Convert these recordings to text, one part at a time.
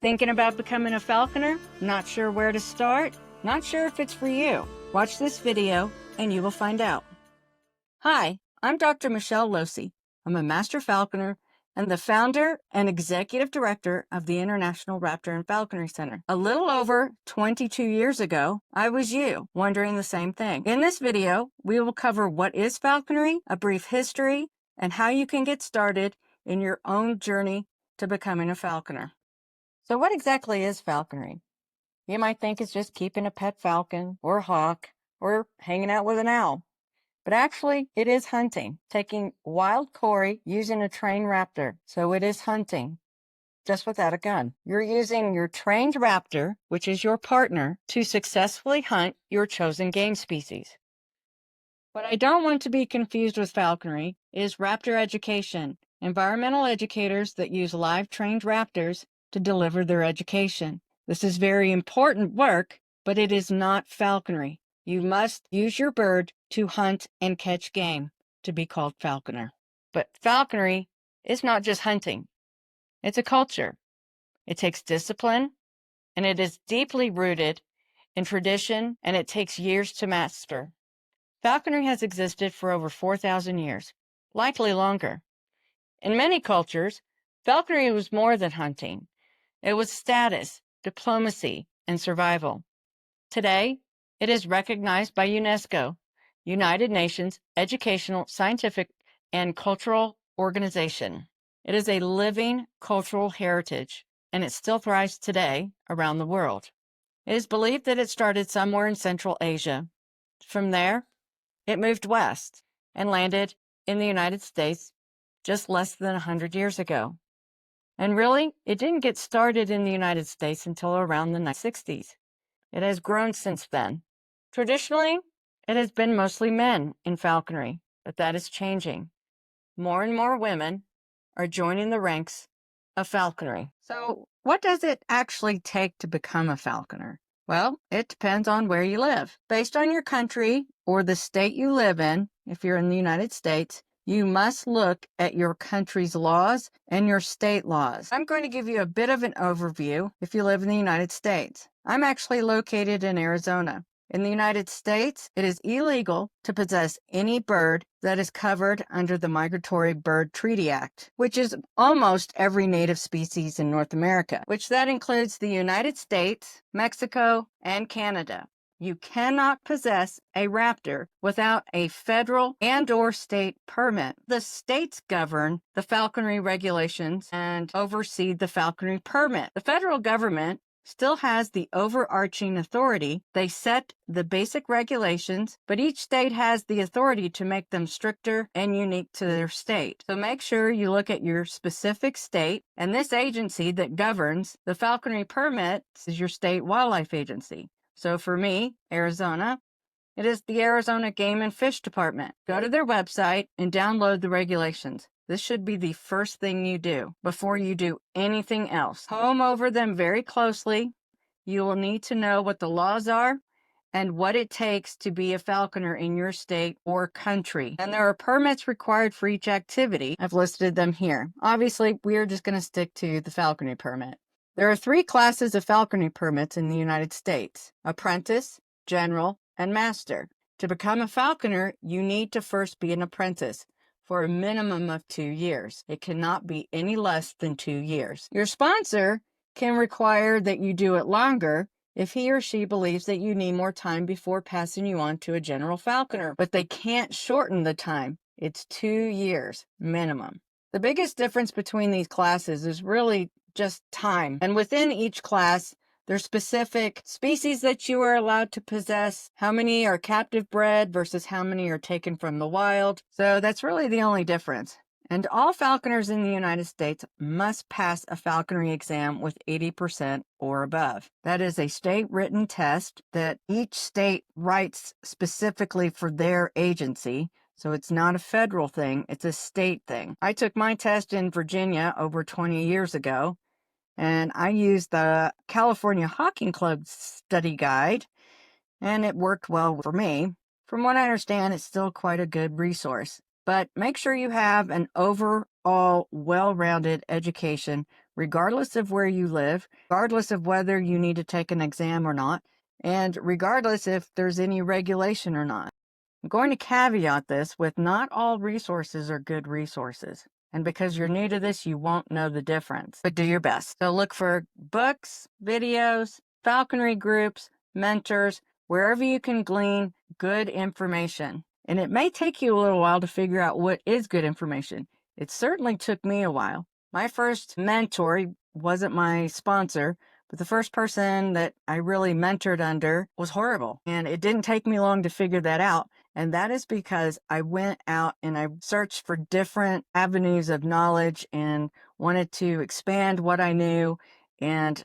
Thinking about becoming a falconer? Not sure where to start? Not sure if it's for you? Watch this video and you will find out. Hi, I'm Dr. Michele Losee. I'm a Master Falconer and the founder and executive director of the International Raptor and Falconry Center. A little over 22 years ago, I was you, wondering the same thing. In this video, we will cover what is falconry, a brief history, and how you can get started in your own journey to becoming a falconer. So what exactly is falconry? You might think it's just keeping a pet falcon or hawk or hanging out with an owl. But actually, it is hunting, taking wild quarry using a trained raptor. So it is hunting, just without a gun. You're using your trained raptor, which is your partner, to successfully hunt your chosen game species. What I don't want to be confused with falconry is raptor education, environmental educators that use live trained raptors to deliver their education. This is very important work, but it is not falconry. You must use your bird to hunt and catch game to be called falconer. But falconry is not just hunting. It's a culture. It takes discipline, and it is deeply rooted in tradition, and it takes years to master. Falconry has existed for over 4,000 years, likely longer. In many cultures, falconry was more than hunting. It was status, diplomacy, and survival. Today, it is recognized by UNESCO, United Nations Educational, Scientific, and Cultural Organization. It is a living cultural heritage, and it still thrives today around the world. It is believed that it started somewhere in Central Asia. From there, it moved west and landed in the United States just less than 100 years ago. And really, it didn't get started in the United States until around the 1960s. It has grown since then. Traditionally, it has been mostly men in falconry, but that is changing. More and more women are joining the ranks of falconry. So, what does it actually take to become a falconer? Well, it depends on where you live. Based on your country or the state you live in, if you're in the United States, you must look at your country's laws and your state laws. I'm going to give you a bit of an overview if you live in the United States. I'm actually located in Arizona. In the United States, it is illegal to possess any bird that is covered under the Migratory Bird Treaty Act, which is almost every native species in North America, which that includes the United States, Mexico, and Canada. You cannot possess a raptor without a federal and/or state permit. The states govern the falconry regulations and oversee the falconry permit. The federal government still has the overarching authority. They set the basic regulations, but each state has the authority to make them stricter and unique to their state. So make sure you look at your specific state, and this agency that governs the falconry permits is your state wildlife agency. So for me, Arizona, it is the Arizona Game and Fish Department. Go to their website and download the regulations. This should be the first thing you do before you do anything else. Comb over them very closely. You will need to know what the laws are and what it takes to be a falconer in your state or country. And there are permits required for each activity. I've listed them here. Obviously, we're just going to stick to the falconry permit. There are 3 classes of falconry permits in the United States: apprentice, general, and master. To become a falconer, you need to first be an apprentice for a minimum of 2 years. It cannot be any less than 2 years. Your sponsor can require that you do it longer if he or she believes that you need more time before passing you on to a general falconer, but they can't shorten the time. It's 2 years minimum. The biggest difference between these classes is really just time. And within each class, there's specific species that you are allowed to possess, how many are captive bred versus how many are taken from the wild. So that's really the only difference. And all falconers in the United States must pass a falconry exam with 80% or above. That is a state written test that each state writes specifically for their agency. So it's not a federal thing, it's a state thing. I took my test in Virginia over 20 years ago, and I used the California Hawking Club study guide, and it worked well for me. From what I understand, it's still quite a good resource. But make sure you have an overall well-rounded education regardless of where you live, regardless of whether you need to take an exam or not, and regardless if there's any regulation or not. I'm going to caveat this with not all resources are good resources. And because you're new to this, you won't know the difference. But do your best. So look for books, videos, falconry groups, mentors, wherever you can glean good information. And it may take you a little while to figure out what is good information. It certainly took me a while. My first mentor, he wasn't my sponsor, but the first person that I really mentored under was horrible. And it didn't take me long to figure that out. And that is because I went out and I searched for different avenues of knowledge and wanted to expand what I knew. And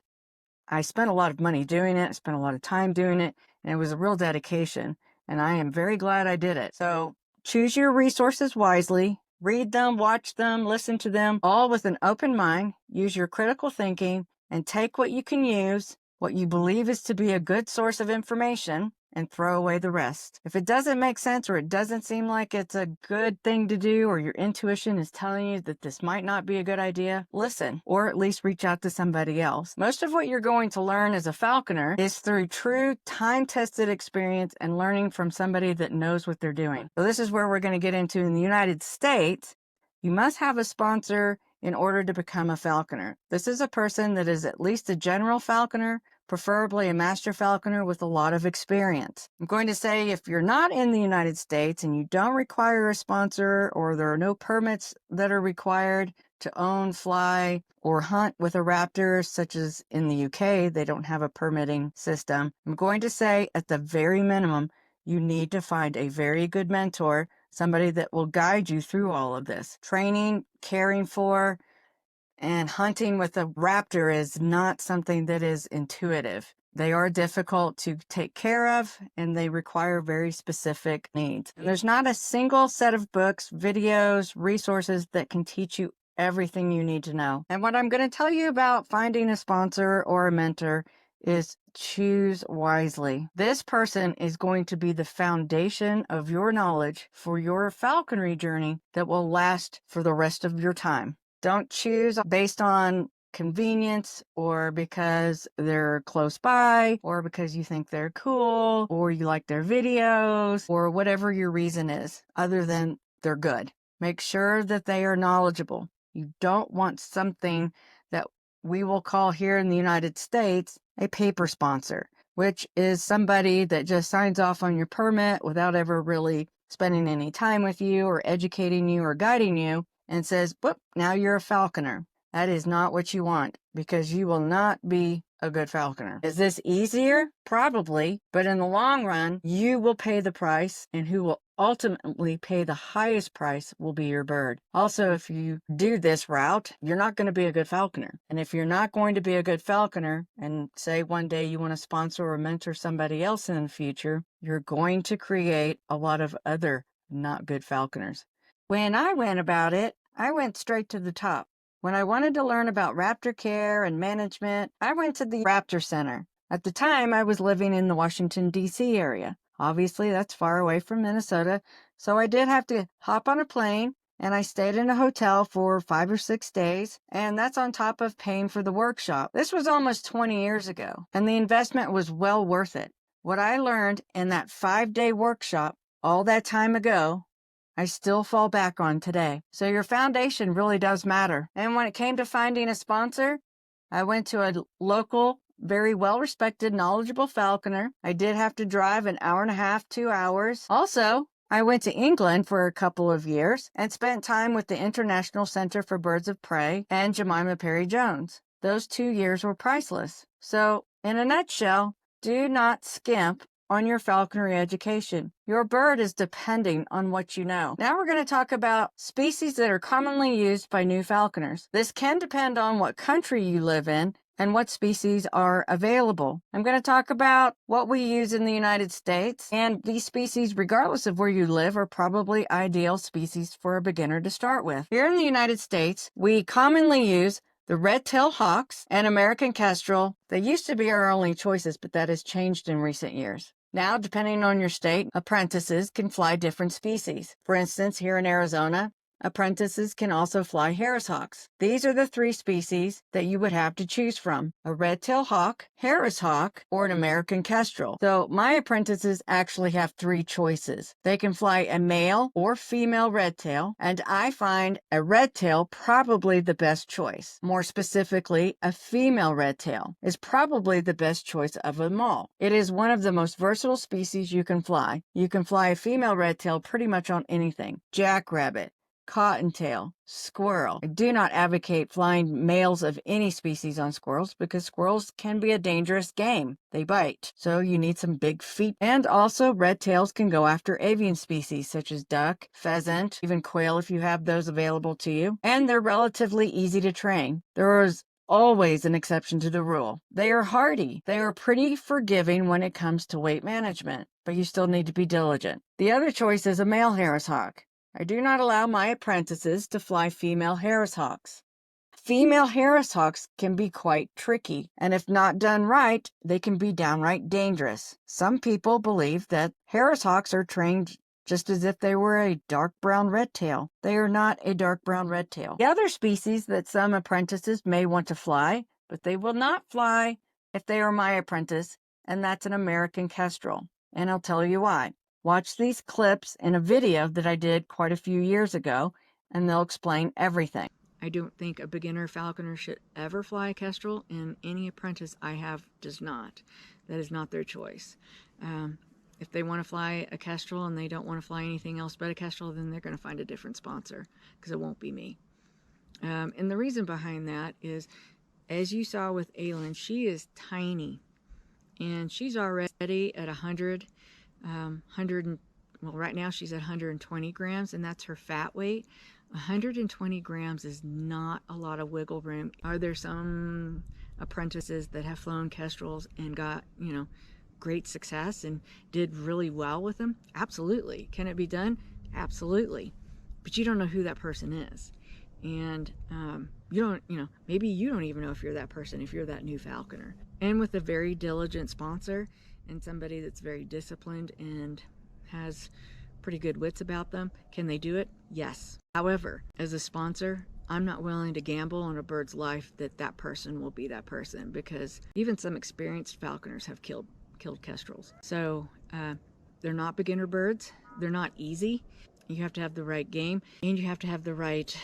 I spent a lot of money doing it. I spent a lot of time doing it. And it was a real dedication. And I am very glad I did it. So choose your resources wisely. Read them, watch them, listen to them, all with an open mind. Use your critical thinking and take what you can use, what you believe is to be a good source of information, and throw away the rest. If it doesn't make sense or it doesn't seem like it's a good thing to do, or your intuition is telling you that this might not be a good idea, listen, or at least reach out to somebody else. Most of what you're going to learn as a falconer is through true time-tested experience and learning from somebody that knows what they're doing. So this is where we're going to get into. In the United States, you must have a sponsor in order to become a falconer. This is a person that is at least a general falconer, preferably a master falconer with a lot of experience. I'm going to say if you're not in the United States and you don't require a sponsor, or there are no permits that are required to own, fly, or hunt with a Raptor, such as in the UK, they don't have a permitting system. I'm going to say at the very minimum, you need to find a very good mentor, somebody that will guide you through all of this. Training, caring for, and hunting with a Raptor is not something that is intuitive. They are difficult to take care of, and they require very specific needs. And there's not a single set of books, videos, resources that can teach you everything you need to know. And what I'm going to tell you about finding a sponsor or a mentor is choose wisely. This person is going to be the foundation of your knowledge for your falconry journey that will last for the rest of your time. Don't choose based on convenience, or because they're close by, or because you think they're cool, or you like their videos, or whatever your reason is, other than they're good. Make sure that they are knowledgeable. You don't want something that we will call here in the United States a paper sponsor, which is somebody that just signs off on your permit without ever really spending any time with you or educating you or guiding you, and says, whoop, now you're a falconer. That is not what you want, because you will not be a good falconer. Is this easier? Probably, but in the long run, you will pay the price, and who will ultimately pay the highest price will be your bird. Also, if you do this route, you're not going to be a good falconer. And if you're not going to be a good falconer, and say one day you want to sponsor or mentor somebody else in the future, you're going to create a lot of other not good falconers. When I went about it, I went straight to the top. When I wanted to learn about Raptor care and management, I went to the Raptor Center. At the time, I was living in the Washington, D.C. area. Obviously, that's far away from Minnesota, so I did have to hop on a plane, and I stayed in a hotel for 5 or 6 days, and that's on top of paying for the workshop. This was almost 20 years ago, and the investment was well worth it. What I learned in that 5-day workshop all that time ago, I still fall back on today. So your foundation really does matter. And when it came to finding a sponsor, I went to a local, very well-respected, knowledgeable falconer. I did have to drive an hour and a half, 2 hours. Also, I went to England for a couple of years and spent time with the International Center for Birds of Prey and Jemima Perry Jones. Those 2 years were priceless. So, in a nutshell, do not skimp on your falconry education. Your bird is depending on what you know. Now we're going to talk about species that are commonly used by new falconers. This can depend on what country you live in and what species are available. I'm going to talk about what we use in the United States, and these species, regardless of where you live, are probably ideal species for a beginner to start with. Here in the United States, we commonly use the red-tailed hawks and American kestrel. They used to be our only choices, but that has changed in recent years. Now, depending on your state, apprentices can fly different species. For instance, here in Arizona, Apprentices can also fly Harris hawks. These are the three species that you would have to choose from: a red-tailed hawk, Harris hawk, or an American kestrel. So my apprentices actually have three choices. They can fly a male or female red-tail, and I find a red-tail probably the best choice. More specifically, a female red-tail is probably the best choice of them all. It is one of the most versatile species you can fly. You can fly a female red-tail pretty much on anything: jackrabbit, cottontail, squirrel. I do not advocate flying males of any species on squirrels because squirrels can be a dangerous game. They bite, so you need some big feet. And also, red tails can go after avian species such as duck, pheasant, even quail if you have those available to you. And they're relatively easy to train. There is always an exception to the rule. They are hardy. They are pretty forgiving when it comes to weight management, but you still need to be diligent. The other choice is a male Harris hawk. I do not allow my apprentices to fly female Harris hawks. Female Harris hawks can be quite tricky, and if not done right, they can be downright dangerous. Some people believe that Harris hawks are trained just as if they were a dark brown red tail. They are not a dark brown red tail. The other species that some apprentices may want to fly, but they will not fly if they are my apprentice, and that's an American kestrel. And I'll tell you why. Watch these clips in a video that I did quite a few years ago, and they'll explain everything. I don't think a beginner falconer should ever fly a kestrel, and any apprentice I have does not. That is not their choice. If they want to fly a kestrel and they don't want to fly anything else but a kestrel, then they're going to find a different sponsor, because it won't be me. And the reason behind that is, as you saw with Aylin, she is tiny, and she's already at 100. Well, right now she's at 120 grams, and that's her fat weight. 120 grams is not a lot of wiggle room. Are there some apprentices that have flown kestrels and got, great success and did really well with them? Absolutely. Can it be done? Absolutely. But you don't know who that person is. And maybe you don't even know if you're that person, if you're that new falconer. And with a very diligent sponsor and somebody that's very disciplined and has pretty good wits about them, can they do it? Yes. However, as a sponsor, I'm not willing to gamble on a bird's life that person will be that person, because even some experienced falconers have killed kestrels. So they're not beginner birds. They're not easy. You have to have the right game, and you have to have the right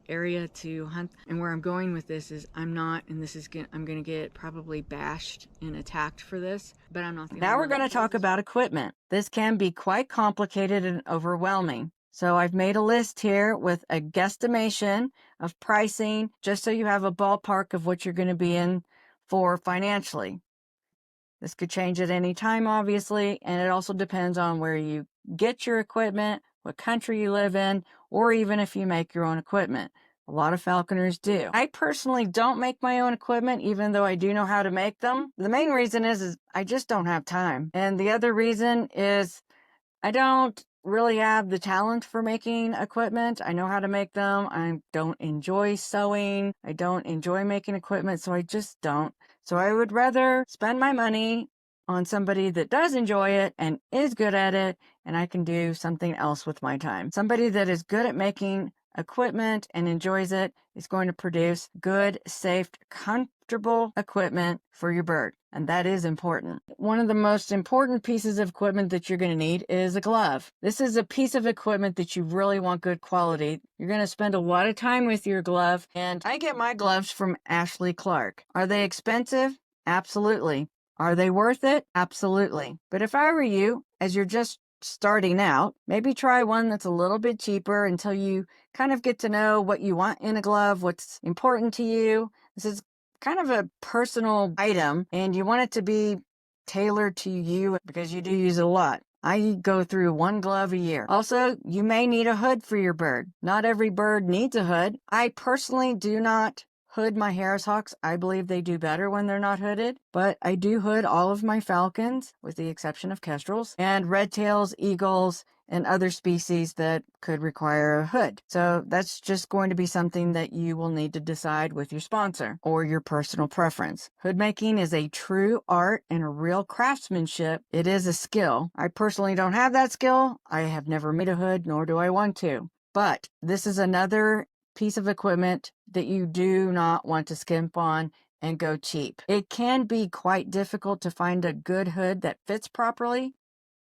area to hunt. And where I'm going with this is, I'm going to get probably bashed and attacked for this, but I'm not. Now we're going to talk about equipment. This can be quite complicated and overwhelming. So I've made a list here with a guesstimation of pricing, just so you have a ballpark of what you're going to be in for financially. This could change at any time, obviously, and it also depends on where you get your equipment, what country you live in, or even if you make your own equipment. A lot of falconers do. I personally don't make my own equipment, even though I do know how to make them. The main reason is I just don't have time. And the other reason is I don't really have the talent for making equipment. I know how to make them. I don't enjoy sewing. I don't enjoy making equipment, so I just don't. So I would rather spend my money on somebody that does enjoy it and is good at it, and I can do something else with my time. Somebody that is good at making equipment and enjoys it is going to produce good, safe, comfortable equipment for your bird. And that is important. One of the most important pieces of equipment that you're going to need is a glove. This is a piece of equipment that you really want good quality. You're going to spend a lot of time with your glove, and I get my gloves from Ashley Clark. Are they expensive? Absolutely. Are they worth it? Absolutely. But if I were you, as you're just starting out, maybe try one that's a little bit cheaper until you kind of get to know what you want in a glove, what's important to you. This is kind of a personal item, and you want it to be tailored to you because you do use it a lot. I go through one glove a year. Also, you may need a hood for your bird. Not every bird needs a hood. I personally do not hood my Harris hawks. I believe they do better when they're not hooded, but I do hood all of my falcons, with the exception of kestrels, and red tails, eagles, and other species that could require a hood. So that's just going to be something that you will need to decide with your sponsor or your personal preference. Hood making is a true art and a real craftsmanship. It is a skill. I personally don't have that skill. I have never made a hood, nor do I want to. But this is another piece of equipment that you do not want to skimp on and go cheap. It can be quite difficult to find a good hood that fits properly.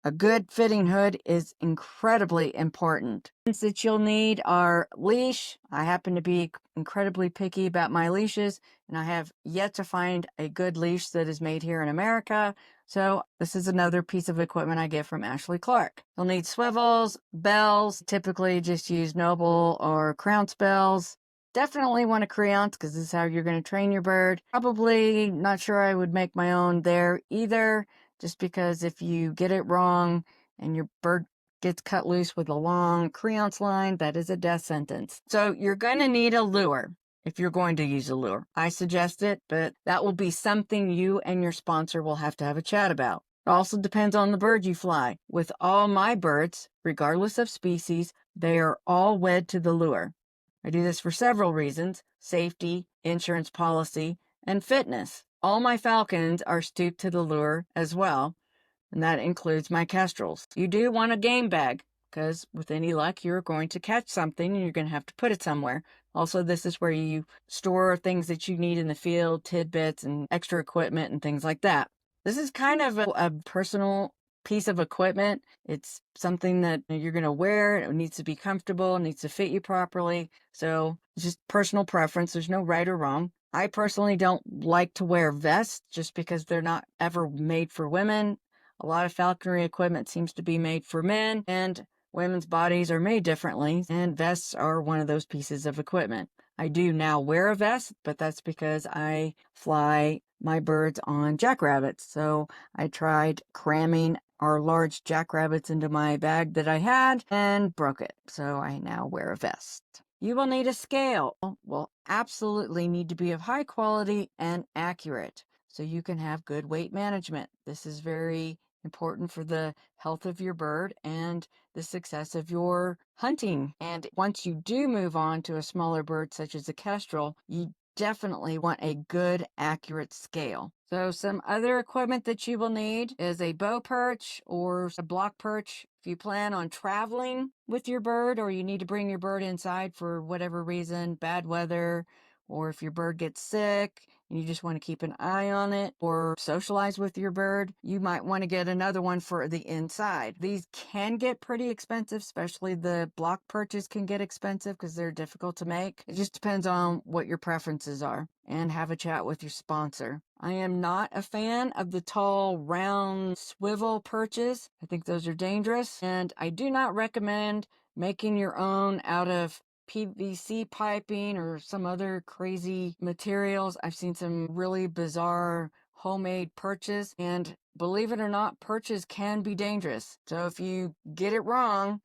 A good fitting hood is incredibly important. Things that you'll need are leash. I happen to be incredibly picky about my leashes, and I have yet to find a good leash that is made here in America. So this is another piece of equipment I get from Ashley Clark. You'll need swivels, bells. Typically just use Noble or Crownce bells. Definitely want a Creonce because this is how you're going to train your bird. Probably not sure I would make my own there either, just because if you get it wrong and your bird gets cut loose with a long Creonce line, that is a death sentence. So you're going to need a lure if you're going to use a lure. I suggest it, but that will be something you and your sponsor will have to have a chat about. It also depends on the bird you fly. With all my birds, regardless of species, they are all wed to the lure. I do this for several reasons: safety, insurance policy, and fitness. All my falcons are stooped to the lure as well, and that includes my kestrels. You do want a game bag, because with any luck, you're going to catch something and you're going to have to put it somewhere. Also, this is where you store things that you need in the field, tidbits and extra equipment and things like that. This is kind of a personal piece of equipment. It's something that you're going to wear. It needs to be comfortable. It needs to fit you properly. So it's just personal preference. There's no right or wrong. I personally don't like to wear vests just because they're not ever made for women. A lot of falconry equipment seems to be made for men, and women's bodies are made differently, and vests are one of those pieces of equipment. I do now wear a vest, but that's because I fly my birds on jackrabbits. So I tried cramming our large jackrabbits into my bag that I had and broke it. So I now wear a vest. You will need a scale. Will absolutely need to be of high quality and accurate so you can have good weight management. This is very important for the health of your bird and the success of your hunting. And once you do move on to a smaller bird such as a kestrel, you definitely want a good, accurate scale. So some other equipment that you will need is a bow perch or a block perch. If you plan on traveling with your bird, or you need to bring your bird inside for whatever reason, bad weather, or if your bird gets sick and you just want to keep an eye on it or socialize with your bird, you might want to get another one for the inside. These can get pretty expensive, especially the block perches can get expensive because they're difficult to make. It just depends on what your preferences are, and have a chat with your sponsor. I am not a fan of the tall, round swivel perches. I think those are dangerous, and I do not recommend making your own out of PVC piping or some other crazy materials. I've seen some really bizarre homemade perches, and believe it or not, perches can be dangerous. So if you get it wrong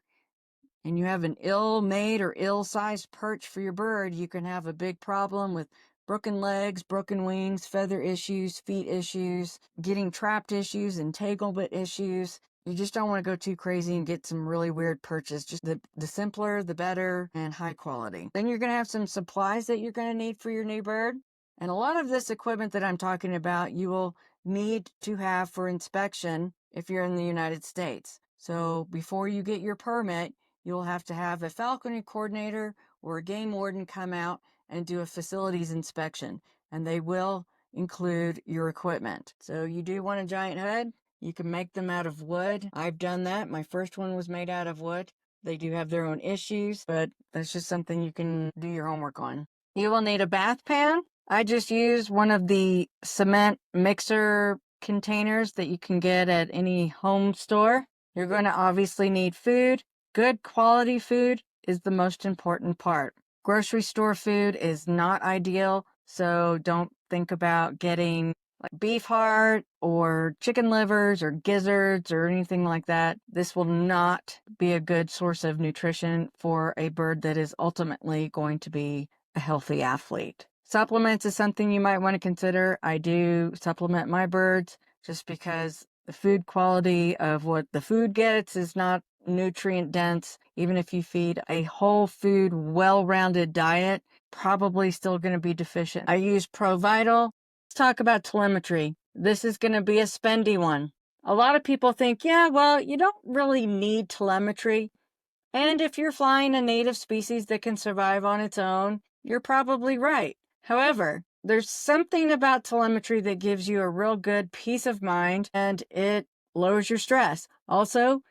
and you have an ill-made or ill-sized perch for your bird, you can have a big problem with broken legs, broken wings, feather issues, feet issues, getting trapped issues, entanglement issues. You just don't want to go too crazy and get some really weird perches. Just the simpler, the better, and high quality. Then you're going to have some supplies that you're going to need for your new bird. And a lot of this equipment that I'm talking about, you will need to have for inspection if you're in the United States. So before you get your permit, you'll have to have a falconry coordinator or a game warden come out and do a facilities inspection, and they will include your equipment. So you do want a giant hood. You can make them out of wood. I've done that. My first one was made out of wood. They do have their own issues, but that's just something you can do your homework on. You will need a bath pan. I just use one of the cement mixer containers that you can get at any home store. You're going to obviously need food. Good quality food is the most important part. Grocery store food is not ideal, so don't think about getting like beef heart or chicken livers or gizzards or anything like that. This will not be a good source of nutrition for a bird that is ultimately going to be a healthy athlete. Supplements is something you might want to consider. I do supplement my birds just because the food quality of what the food gets is not nutrient dense. Even if you feed a whole food, well-rounded diet, probably still going to be deficient. I use ProVital. Let's talk about telemetry. This is going to be a spendy one. A lot of people think, yeah, well, you don't really need telemetry. And if you're flying a native species that can survive on its own, you're probably right. However, there's something about telemetry that gives you a real good peace of mind and it lowers your stress. Also,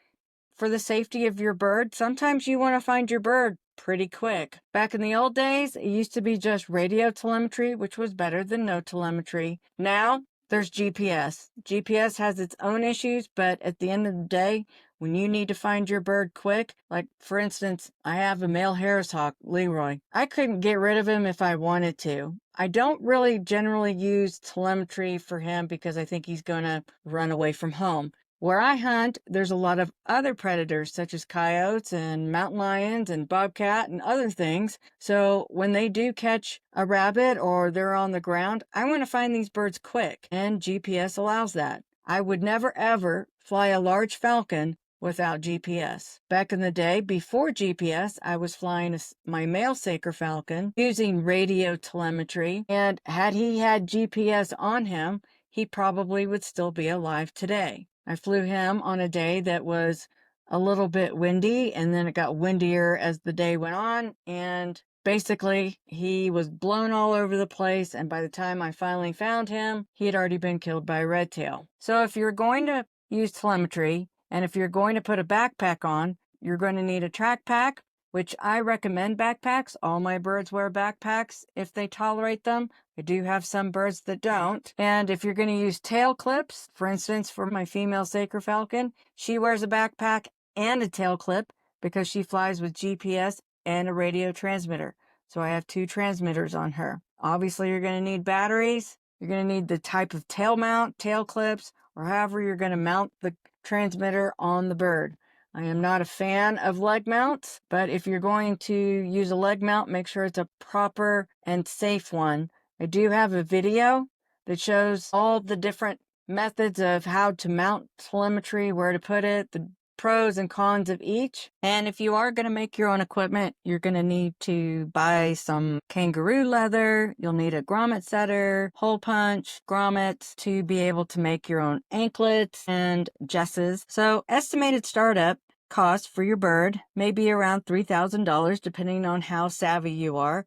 for the safety of your bird, sometimes you want to find your bird pretty quick. Back in the old days, it used to be just radio telemetry, which was better than no telemetry. Now, there's GPS. GPS has its own issues, but at the end of the day, when you need to find your bird quick, like for instance, I have a male Harris hawk, Leroy. I couldn't get rid of him if I wanted to. I don't really generally use telemetry for him because I think he's going to run away from home. Where I hunt, there's a lot of other predators such as coyotes and mountain lions and bobcat and other things. So when they do catch a rabbit or they're on the ground, I want to find these birds quick, and GPS allows that. I would never ever fly a large falcon without GPS. Back in the day, before GPS, I was flying my male Saker falcon using radio telemetry, and had he had GPS on him, he probably would still be alive today. I flew him on a day that was a little bit windy, and then it got windier as the day went on, and basically he was blown all over the place, and by the time I finally found him, he had already been killed by a red tail. So if you're going to use telemetry, and if you're going to put a backpack on, you're going to need a track pack, which I recommend backpacks. All my birds wear backpacks if they tolerate them. I do have some birds that don't. And if you're going to use tail clips, for instance, for my female Saker falcon, she wears a backpack and a tail clip because she flies with GPS and a radio transmitter. So I have 2 transmitters on her. Obviously, you're going to need batteries. You're going to need the type of tail mount, tail clips, or however you're going to mount the transmitter on the bird. I am not a fan of leg mounts, but if you're going to use a leg mount, make sure it's a proper and safe one. I do have a video that shows all the different methods of how to mount telemetry, where to put it, the pros and cons of each. And if you are going to make your own equipment, you're going to need to buy some kangaroo leather. You'll need a grommet setter, hole punch, grommets to be able to make your own anklets and jesses. So estimated startup cost for your bird may be around $3,000 depending on how savvy you are.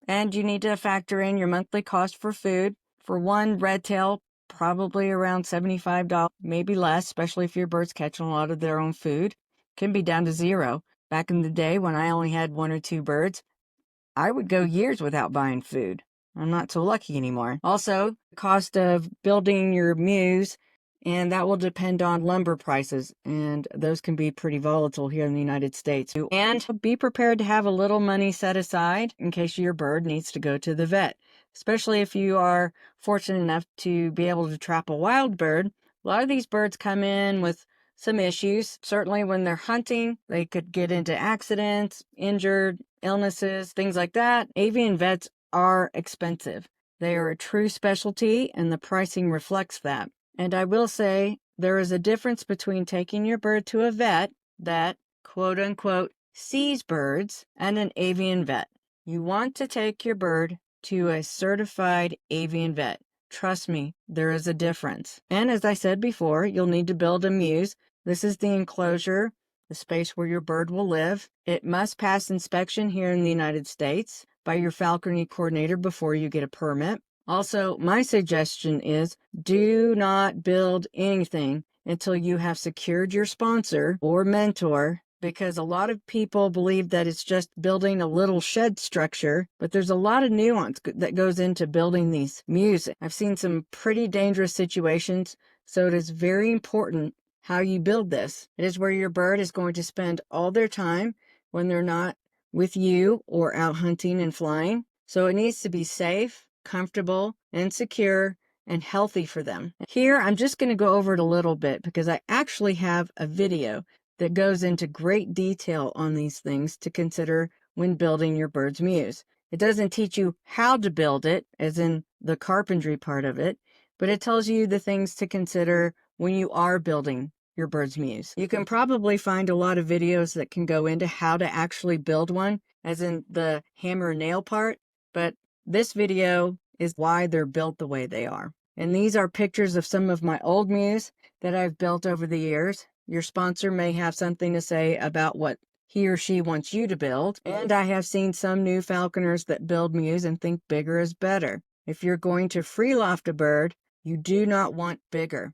And you need to factor in your monthly cost for food. For one red tail, probably around $75, maybe less, especially if your bird's catching a lot of their own food. Can be down to zero. Back in the day when I only had 1 or 2 birds, I would go years without buying food. I'm not so lucky anymore. Also, the cost of building your Mews, and that will depend on lumber prices, and those can be pretty volatile here in the United States. And be prepared to have a little money set aside in case your bird needs to go to the vet, especially if you are fortunate enough to be able to trap a wild bird. A lot of these birds come in with some issues. Certainly when they're hunting, they could get into accidents, injured, illnesses, things like that. Avian vets are expensive. They are a true specialty, and the pricing reflects that. And I will say there is a difference between taking your bird to a vet that, quote unquote, sees birds and an avian vet. You want to take your bird to a certified avian vet. Trust me, there is a difference. And as I said before, you'll need to build a Mews. This is the enclosure, the space where your bird will live. It must pass inspection here in the United States by your falconry coordinator before you get a permit. Also, my suggestion is do not build anything until you have secured your sponsor or mentor, because a lot of people believe that it's just building a little shed structure, but there's a lot of nuance that goes into building these Mews. I've seen some pretty dangerous situations, so it is very important how you build this. It is where your bird is going to spend all their time when they're not with you or out hunting and flying. So it needs to be safe, comfortable, and secure, and healthy for them. Here, I'm just going to go over it a little bit because I actually have a video that goes into great detail on these things to consider when building your bird's Mews. It doesn't teach you how to build it, as in the carpentry part of it, but it tells you the things to consider when you are building your bird's Mews. You can probably find a lot of videos that can go into how to actually build one, as in the hammer and nail part, but this video is why they're built the way they are. And these are pictures of some of my old Mews that I've built over the years. Your sponsor may have something to say about what he or she wants you to build. And I have seen some new falconers that build Mews and think bigger is better. If you're going to free loft a bird, you do not want bigger.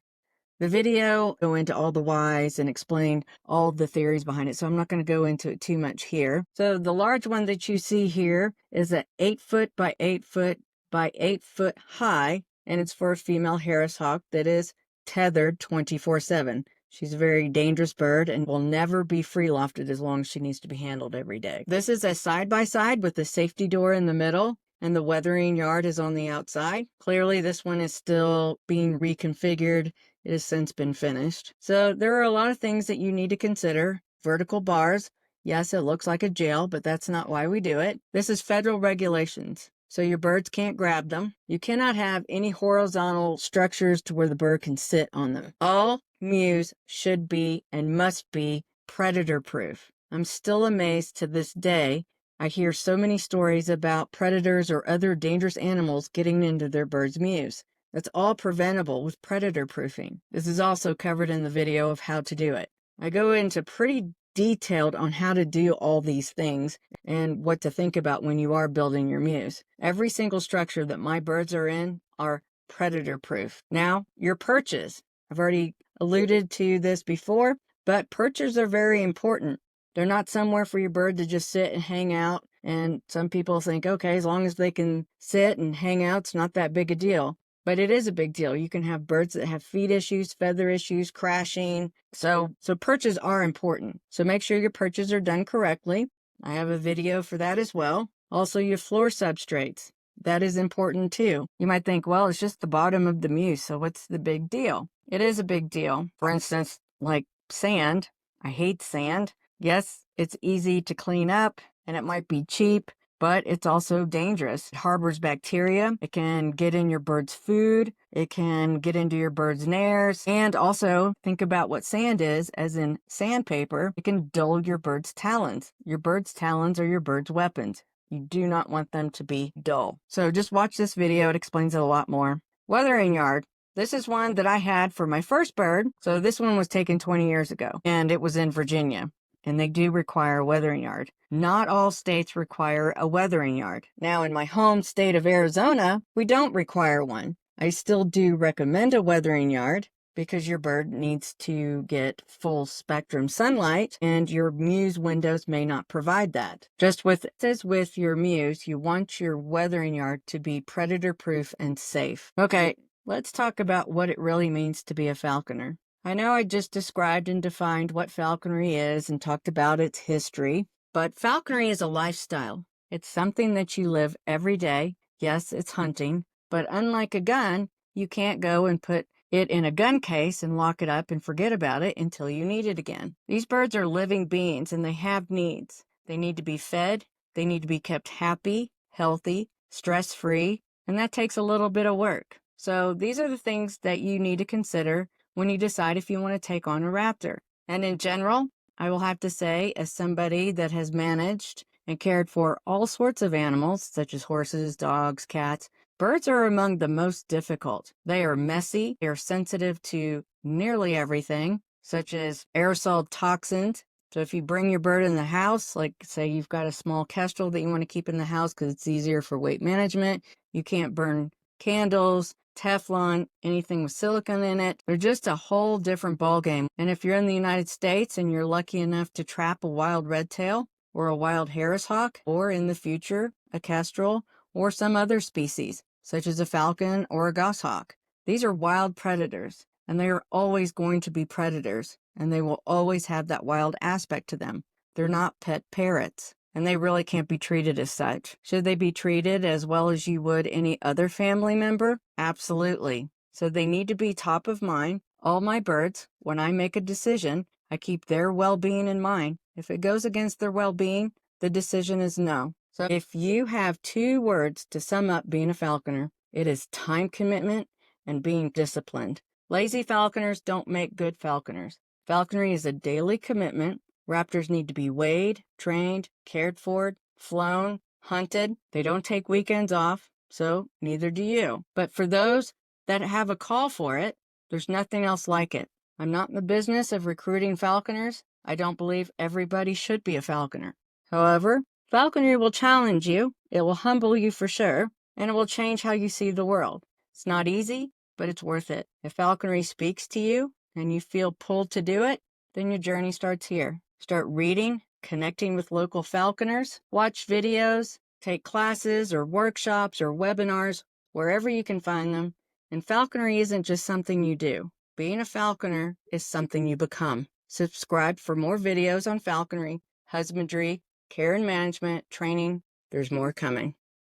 The video go into all the whys and explain all the theories behind it, so I'm not going to go into it too much here. So the large one that you see here is a 8 foot by 8 foot by 8 foot high, and it's for a female Harris hawk that is tethered 24/7. She's a very dangerous bird and will never be free lofted as long as she needs to be handled every day. This is a side-by-side with the safety door in the middle, and the weathering yard is on the outside. Clearly, this one is still being reconfigured. It has since been finished. So there are a lot of things that you need to consider. Vertical bars. Yes, it looks like a jail, but that's not why we do it. This is federal regulations, so your birds can't grab them. You cannot have any horizontal structures to where the bird can sit on them. All Mews should be and must be predator proof. I'm still amazed to this day. I hear so many stories about predators or other dangerous animals getting into their birds' mews. That's all preventable with predator proofing. This is also covered in the video of how to do it. I go into pretty detailed on how to do all these things and what to think about when you are building your mews. Every single structure that my birds are in are predator proof. Now, your perches. I've already alluded to this before, but perches are very important. They're not somewhere for your bird to just sit and hang out. And some people think, okay, as long as they can sit and hang out, it's not that big a deal. But it is a big deal. You can have birds that have feed issues, feather issues, crashing. So perches are important. So make sure your perches are done correctly. I have a video for that as well. Also, your floor substrates. That is important too. You might think, well, it's just the bottom of the mew, so what's the big deal? It is a big deal. For instance, like sand. I hate sand. Yes, it's easy to clean up and it might be cheap, but it's also dangerous. It harbors bacteria. It can get in your bird's food. It can get into your bird's nares. And also think about what sand is, as in sandpaper. It can dull your bird's talons. Your bird's talons are your bird's weapons. You do not want them to be dull. So just watch this video. It explains it a lot more. Weathering yard. This is one that I had for my first bird. So this one was taken 20 years ago, and it was in Virginia. And they do require a weathering yard. Not all states require a weathering yard. Now, in my home state of Arizona, we don't require one. I still do recommend a weathering yard because your bird needs to get full spectrum sunlight, and your Mews windows may not provide that. Just as with your Mews, you want your weathering yard to be predator proof and safe. Okay, let's talk about what it really means to be a falconer. I know I just described and defined what falconry is and talked about its history, but falconry is a lifestyle. It's something that you live every day. Yes, it's hunting, but unlike a gun, you can't go and put it in a gun case and lock it up and forget about it until you need it again. These birds are living beings and they have needs. They need to be fed. They need to be kept happy, healthy, stress-free, and that takes a little bit of work. So these are the things that you need to consider when you decide if you want to take on a raptor. And in general, I will have to say, as somebody that has managed and cared for all sorts of animals, such as horses, dogs, cats, birds are among the most difficult. They are messy. They are sensitive to nearly everything, such as aerosol toxins. So if you bring your bird in the house, like say you've got a small kestrel that you want to keep in the house because it's easier for weight management, you can't burn candles, Teflon, anything with silicone in it. They're just a whole different ballgame. And if you're in the United States and you're lucky enough to trap a wild redtail or a wild Harris hawk, or in the future, a kestrel or some other species, such as a falcon or a goshawk, these are wild predators, and they are always going to be predators, and they will always have that wild aspect to them. They're not pet parrots, and they really can't be treated as such. Should they be treated as well as you would any other family member? Absolutely. So they need to be top of mind. All my birds, when I make a decision, I keep their well-being in mind. If it goes against their well-being, the decision is no. So if you have 2 words to sum up being a falconer, it is time commitment and being disciplined. Lazy falconers don't make good falconers. Falconry is a daily commitment. Raptors need to be weighed, trained, cared for, flown, hunted. They don't take weekends off, so neither do you. But for those that have a call for it, there's nothing else like it. I'm not in the business of recruiting falconers. I don't believe everybody should be a falconer. However, falconry will challenge you, it will humble you for sure, and it will change how you see the world. It's not easy, but it's worth it. If falconry speaks to you and you feel pulled to do it, then your journey starts here. Start reading, connecting with local falconers, watch videos, take classes or workshops or webinars, wherever you can find them. And falconry isn't just something you do. Being a falconer is something you become. Subscribe for more videos on falconry, husbandry, care and management, training. There's more coming.